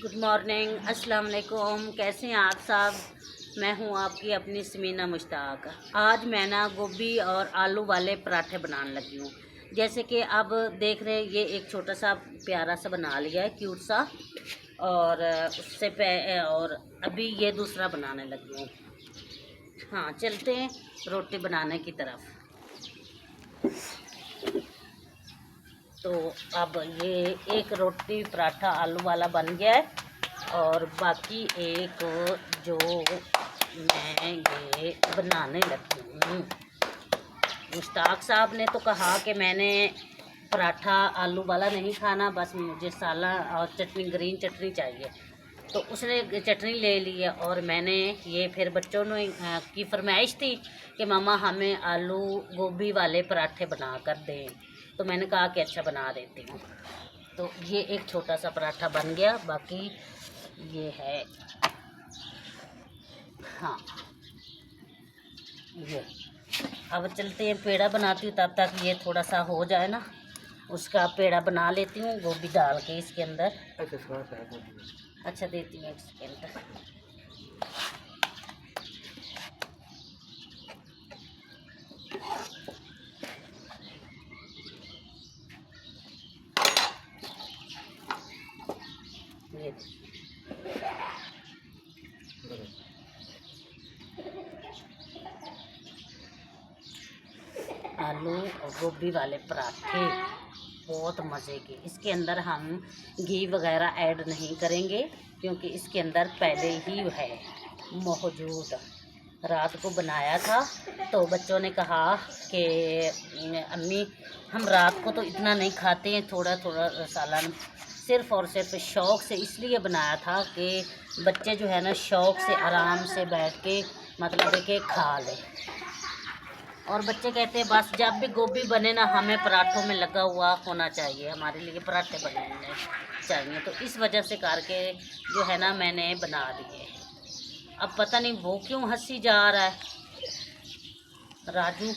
Good morning, अस्सलाम वालेकुम। कैसे हैं आप सब। मैं हूं आपकी अपनी समीना मुश्ताक। आज मैं ना गोभी और आलू वाले पराठे बनाने लगी हूँ। जैसे कि अब देख रहे हैं, ये एक छोटा सा प्यारा सा बना लिया है, क्यूट सा। और और अभी ये दूसरा बनाने लगी हूँ। हाँ, चलते हैं रोटी बनाने की तरफ। तो अब ये एक रोटी पराठा आलू वाला बन गया है, और बाकी एक जो मैं ये बनाने लगी हूँ। मुश्ताक साहब ने तो कहा कि मैंने पराठा आलू वाला नहीं खाना, बस मुझे साला और चटनी, ग्रीन चटनी चाहिए। तो उसने चटनी ले ली है, और मैंने ये फिर बच्चों ने की फरमाइश थी कि मामा हमें आलू गोभी वाले पराठे बना कर दें। तो मैंने कहा कि अच्छा, बना देती हूँ। तो ये एक छोटा सा पराठा बन गया। बाकी ये है, हाँ ये। अब चलते हैं, पेड़ा बनाती हूँ। तब तक ये थोड़ा सा हो जाए ना, उसका पेड़ा बना लेती हूँ गोभी डाल के इसके अंदर। अच्छा, देती हूँ एक सेकेंड। ये आलू और गोभी वाले पराठे बहुत मज़े के। इसके अंदर हम घी वगैरह ऐड नहीं करेंगे, क्योंकि इसके अंदर पहले ही है मौजूद। रात को बनाया था तो बच्चों ने कहा कि अम्मी, हम रात को तो इतना नहीं खाते हैं, थोड़ा थोड़ा सालन सिर्फ़ और सिर्फ शौक़ से इसलिए बनाया था कि बच्चे जो है ना शौक़ से आराम से बैठ के मतलब है कि खा लें। और बच्चे कहते हैं बस जब भी गोभी बने ना, हमें पराठों में लगा हुआ होना चाहिए, हमारे लिए पराठे बनने चाहिए। तो इस वजह से करके जो है ना मैंने बना दिए। अब पता नहीं वो क्यों हंसी जा रहा है राजू।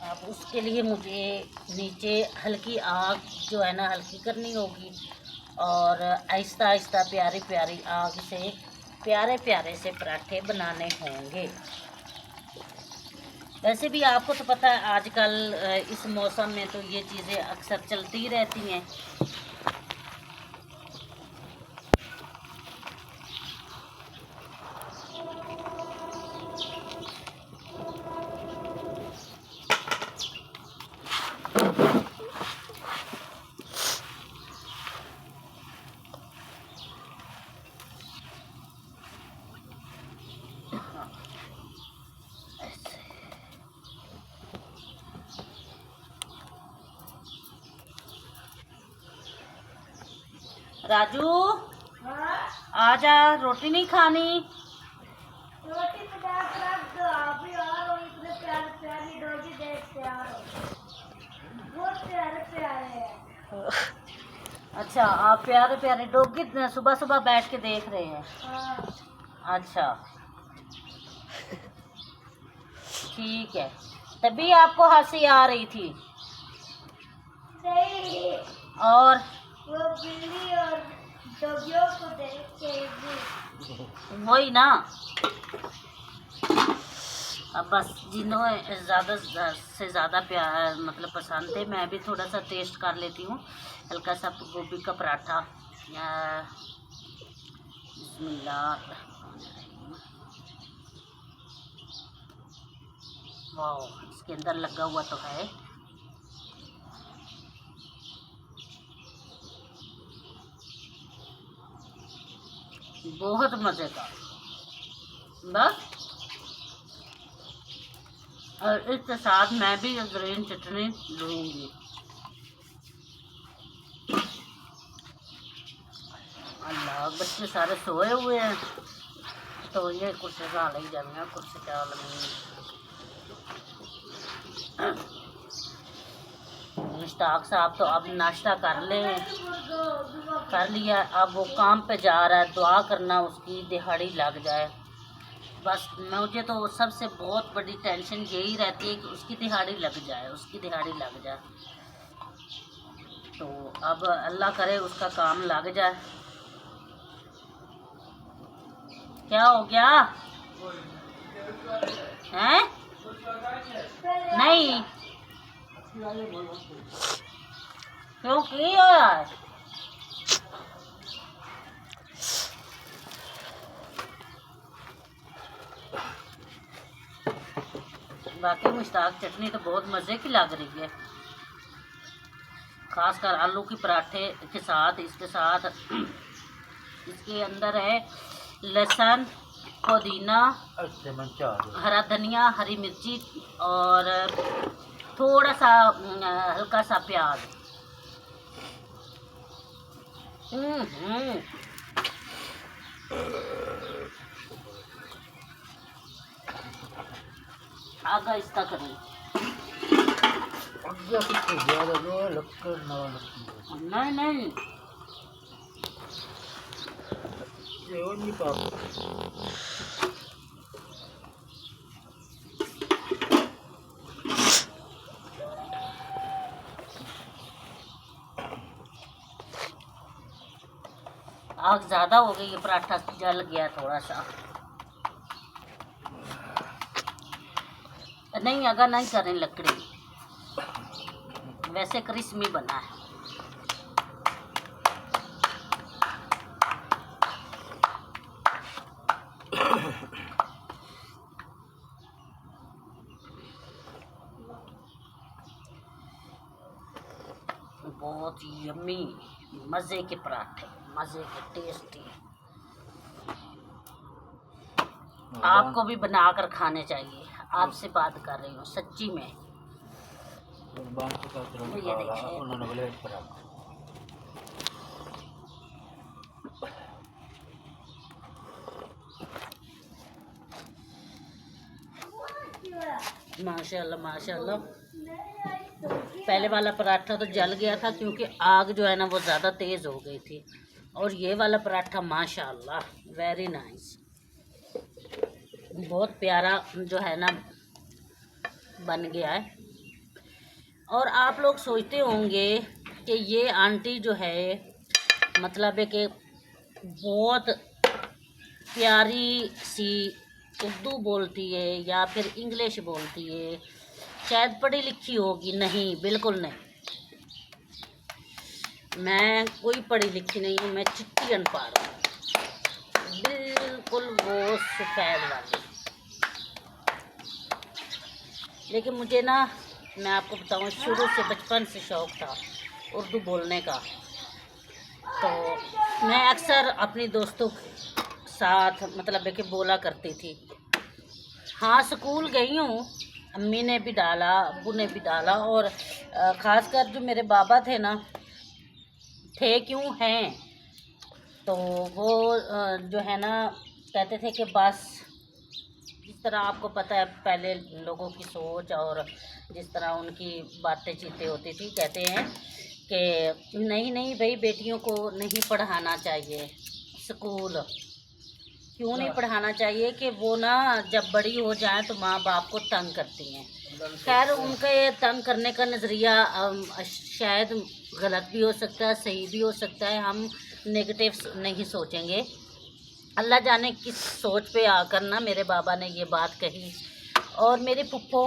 अब उसके लिए मुझे नीचे हल्की आग जो है ना हल्की करनी होगी, और आहिस्ता आहिस्ता प्यारी प्यारी आग से प्यारे प्यारे से पराठे बनाने होंगे। वैसे भी आपको तो पता है आजकल इस मौसम में तो ये चीज़ें अक्सर चलती ही रहती हैं। राजू, आजा, रोटी नहीं खानी? रोटी पचास रख दो आप ही, और इतने प्यारे प्यारी डोगी देखते आ बहुत प्यारे प्यारे हैं। अच्छा, आप प्यारे प्यारे डॉगी सुबह सुबह बैठ के देख रहे हैं? हाँ। अच्छा, ठीक है। तभी आपको हंसी आ रही थी? नहीं, और वो बिल्ली और डोगियों को देख के भी। वही ना। अब बस जिन्होंने ज़्यादा से ज़्यादा प्यार मतलब पसंद है, मैं भी थोड़ा सा टेस्ट कर लेती हूँ। हल्का सा गोभी का पराठा। बिस्मिल्लाह। वाह, इसके अंदर लगा हुआ तो है। बहुत मज़े का। बस, और इसके साथ मैं भी ग्रीन चटनी लूँगी। अल्लाह, बच्चे सारे सोए हुए हैं, तो ये कुछ डाल ही जाएंगे, कुछ डाल मुश्ताक साहब तो अब नाश्ता कर लिया। अब वो काम पे जा रहा है, दुआ करना उसकी दिहाड़ी लग जाए। बस मुझे तो सबसे बहुत बड़ी टेंशन यही रहती है कि उसकी दिहाड़ी लग जाए, उसकी दिहाड़ी लग जाए। तो अब अल्लाह करे उसका काम लग जाए। क्या हो गया हैं? नहीं क्यों की हो रहा है? बाकी मुश्ताक चटनी तो बहुत मज़े की लग रही है, खासकर आलू की पराठे के साथ। इसके साथ इसके अंदर है लहसुन, पुदीना, हरा धनिया, हरी मिर्ची और थोड़ा सा हल्का सा प्याज। आगा इसका करें नहीं नहीं आग ज़्यादा हो गई, ये पराठा जल गया थोड़ा सा। नहीं अगर नहीं करें लकड़ी, वैसे क्रिस्पी बना है। बहुत यम्मी मज़े के पराठे, मज़े के टेस्टी। आपको भी बनाकर खाने चाहिए। आपसे बात कर रही हूँ सच्ची में। ये देखिए माशाल्लाह माशाल्लाह। पहले वाला पराठा तो जल गया था क्योंकि आग जो है ना वो ज़्यादा तेज़ हो गई थी, और ये वाला पराठा माशाल्लाह वेरी नाइस, बहुत प्यारा जो है ना बन गया है। और आप लोग सोचते होंगे कि ये आंटी जो है मतलब है कि बहुत प्यारी सी उर्दू बोलती है या फिर इंग्लिश बोलती है, शायद पढ़ी लिखी होगी। नहीं, बिल्कुल नहीं, मैं कोई पढ़ी लिखी नहीं हूँ, मैं चिट्टी अनपढ़ हूँ, बिल्कुल वो सफ़ेद वाली। लेकिन मुझे ना, मैं आपको बताऊँ, शुरू से बचपन से शौक़ था उर्दू बोलने का। तो मैं अक्सर अपनी दोस्तों के साथ मतलब है कि बोला करती थी। हाँ, स्कूल गई हूँ, अम्मी ने भी डाला, अब्बू ने भी डाला, और ख़ासकर जो मेरे बाबा थे ना, थे क्यों हैं, तो वो जो है ना कहते थे कि बस जिस तरह आपको पता है पहले लोगों की सोच और जिस तरह उनकी बातें चीतें होती थी, कहते हैं कि नहीं नहीं भाई, बेटियों को नहीं पढ़ाना चाहिए, स्कूल क्यों नहीं पढ़ाना चाहिए कि वो ना जब बड़ी हो जाए तो माँ बाप को तंग करती हैं। खैर, उनके तंग करने का नज़रिया शायद गलत भी हो सकता है, सही भी हो सकता है, हम नेगेटिव नहीं सोचेंगे। अल्लाह जाने किस सोच पे आकर ना मेरे बाबा ने ये बात कही। और मेरी फुप्पो,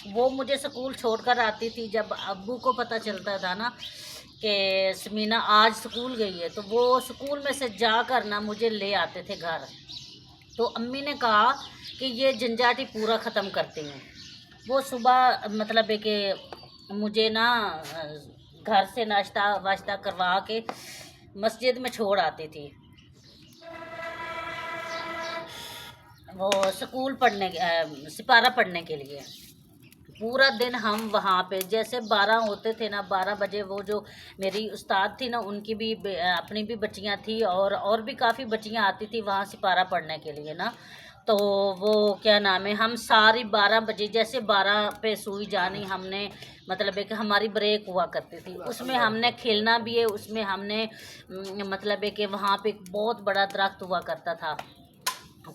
वो मुझे स्कूल छोड़कर आती थी। जब अब्बू को पता चलता था ना कि समीना आज स्कूल गई है, तो वो स्कूल में से जाकर ना मुझे ले आते थे घर। तो अम्मी ने कहा कि ये झंझाटी पूरा ख़त्म करती हैं। वो सुबह मतलब है कि मुझे ना घर से नाश्ता वाश्ता करवा के मस्जिद में छोड़ आती थी, वो स्कूल पढ़ने सिपारा पढ़ने के लिए। पूरा दिन हम वहाँ पे, जैसे 12 होते थे ना, 12 बजे वो जो मेरी उस्ताद थी ना, उनकी भी अपनी भी बच्चियाँ थी और भी काफ़ी बच्चियाँ आती थी वहाँ सिपारा पढ़ने के लिए ना। तो वो क्या नाम है, हम सारी 12 बजे जैसे 12 पे सुई जानी, हमने मतलब है कि हमारी ब्रेक हुआ करती थी, उसमें हमने खेलना भी है, उसमें हमने मतलब है कि वहाँ पे एक बहुत बड़ा दरख्त हुआ करता था,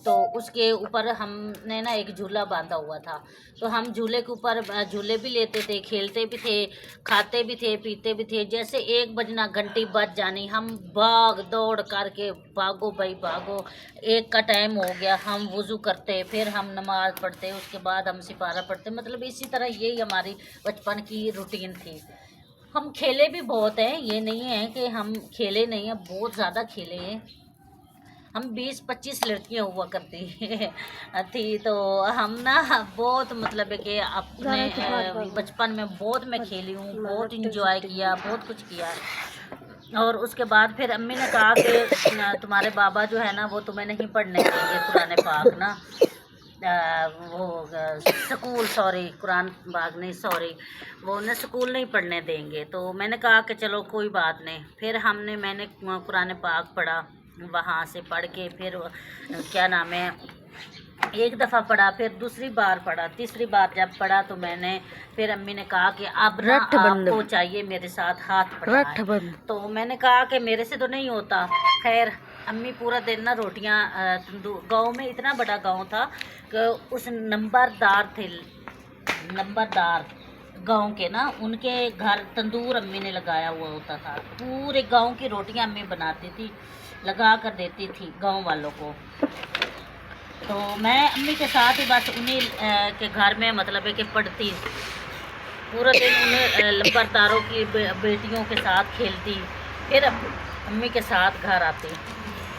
तो उसके ऊपर हमने ना एक झूला बांधा हुआ था, तो हम झूले के ऊपर झूले भी लेते थे, खेलते भी थे, खाते भी थे, पीते भी थे। जैसे 1 बजना घंटी बज जानी, हम भाग दौड़ करके भागो भाई भागो। 1 का टाइम हो गया, हम वज़ू करते, फिर हम नमाज़ पढ़ते, उसके बाद हम सिपारा पढ़ते। मतलब इसी तरह यही हमारी बचपन की रूटीन थी। हम खेले भी बहुत हैं, ये नहीं है कि हम खेले नहीं हैं, बहुत ज़्यादा खेले हैं। हम 20-25 लड़कियां हुआ करती थी, तो हम ना बहुत मतलब है कि अपने बचपन में बहुत मैं खेली हूँ, बहुत इंजॉय किया, बहुत कुछ किया। और उसके बाद फिर अम्मी ने कहा कि तुम्हारे बाबा जो है ना वो तुम्हें नहीं पढ़ने देंगे कुरान पाक ना, वो स्कूल, सॉरी कुरान पाक नहीं, सॉरी, वो उन्हें स्कूल नहीं पढ़ने देंगे। तो मैंने कहा कि चलो कोई बात नहीं। फिर मैंने कुरान पाक पढ़ा, वहाँ से पढ़ के फिर क्या नाम है, एक दफ़ा पढ़ा, फिर दूसरी बार पढ़ा, तीसरी बार जब पढ़ा तो मैंने फिर अम्मी ने कहा कि अब ना आपको चाहिए मेरे साथ हाथ पढ़ाएं। तो मैंने कहा कि मेरे से तो नहीं होता। खैर अम्मी पूरा दिन ना रोटियां, गांव में इतना बड़ा गांव था कि उस नंबरदार गांव के ना, उनके घर तंदूर अम्मी ने लगाया हुआ होता था। पूरे गांव की रोटियां अम्मी बनाती थी, लगा कर देती थी गांव वालों को। तो मैं अम्मी के साथ ही बस उन्हीं के घर में मतलब है कि पढ़ती, पूरा दिन उन्हें लंबरदारों की बेटियों के साथ खेलती, फिर अम्मी के साथ घर आती।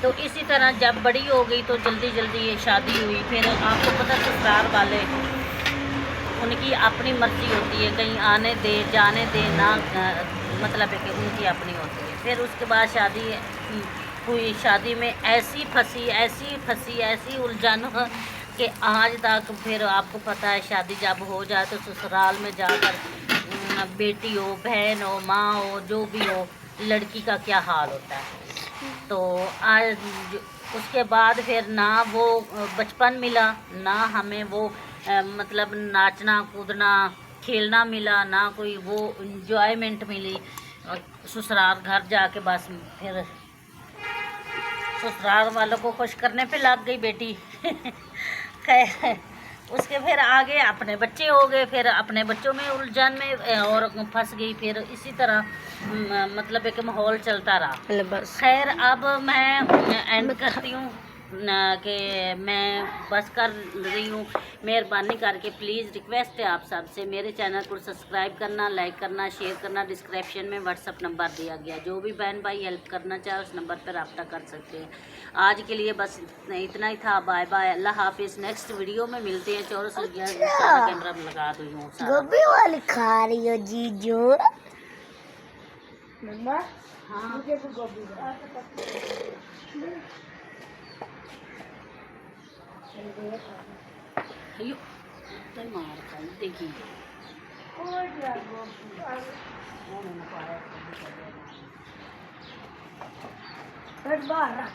तो इसी तरह जब बड़ी हो गई तो जल्दी जल्दी शादी हुई। फिर आपको पता ससुराल वाले, उनकी अपनी मर्जी होती है, कहीं आने दे जाने दे ना, मतलब है कि उनकी अपनी होती है। फिर उसके बाद शादी हुई, शादी में ऐसी फंसी ऐसी उलझन कि आज तक फिर आपको पता है शादी जब हो जाए तो ससुराल में जाकर बेटी हो, बहन हो, माँ हो, जो भी हो, लड़की का क्या हाल होता है। तो आज उसके बाद फिर ना वो बचपन मिला, ना हमें वो मतलब नाचना कूदना खेलना मिला, ना कोई वो इंजॉयमेंट मिली। ससुराल घर जाके बस फिर ससुराल वालों को खुश करने पे लग गई बेटी। खैर उसके फिर आगे अपने बच्चे हो गए, फिर अपने बच्चों में उलझन में और फंस गई। फिर इसी तरह मतलब एक माहौल चलता रहा। खैर अब मैं एंड करती हूँ कि मैं बस कर रही हूँ। मेहरबानी करके प्लीज़ रिक्वेस्ट है आप सबसे, मेरे चैनल को सब्सक्राइब करना, लाइक करना, शेयर करना। डिस्क्रिप्शन में व्हाट्सअप नंबर दिया गया, जो भी बहन भाई हेल्प करना चाहे उस नंबर पर रब्ता कर सकते हैं। आज के लिए बस इतना ही था। बाय बाय, अल्लाह हाफिज़। नेक्स्ट वीडियो में मिलते हैं। चौरस कैमरा में लगा दूँ गोभी वाली खा रही हो जीजू? मम्मा हाँ मुझे भी गोभी मार खाई देखिए। बाहर